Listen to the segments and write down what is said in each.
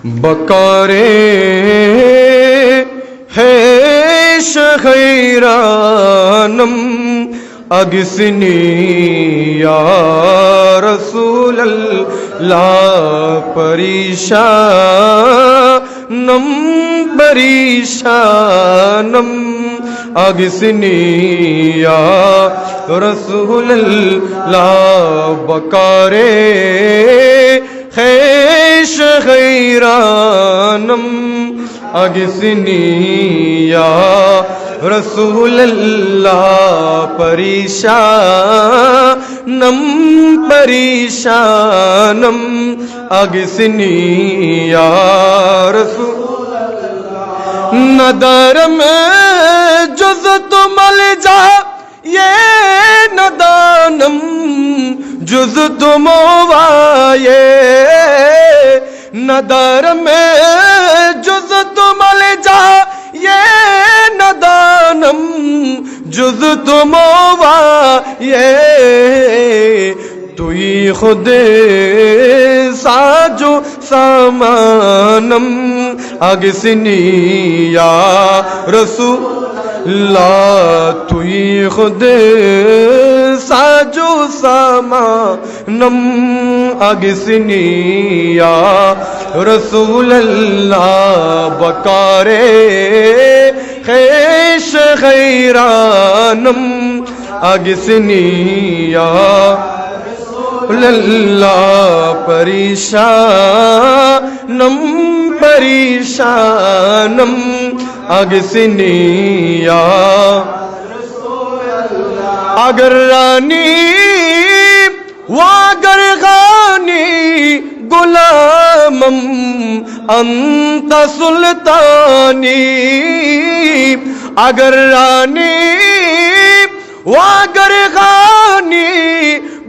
बकारे है शखैरानम अगसनी या रसूलल्लाह परीशानम परीशानम अगसनी या रसूलल्लाह बकारे खैश खैरानम अगसनी या रसूलल्लाह परीशानम परीशानम अगसनी या रसूलल्लाह नदर में जुज़ तुम जा ये नदानम जुज़ तुम वाये नदर में जुज़ तुम जा ये नदानम जुज़ तुम वाये तुई खुद साजो सामानम अगसनी या रसूलल्लाह तुई खुद साजो सामानम अगसनी या रसूलल्लाह बकारे खैश खैरानम अगसनी या रसूलल्लाह परीशानम परीशानम अगसनी या अगर रानी वागर गानी गुलामम अंत सुल्तानी अगर रानी वागर गानी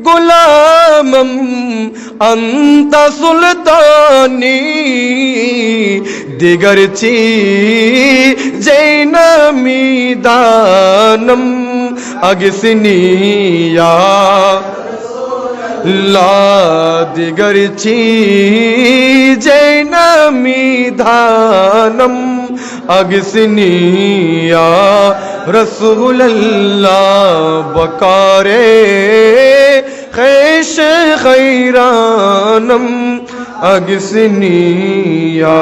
गुलामम अंत सुल्तानी दिगर ची जैनमी दानम अगसनी या ला दिगर ची जैनमी धानम अगसनी या रसूलल्लाह बकारे खैश खैरानम अगसनी या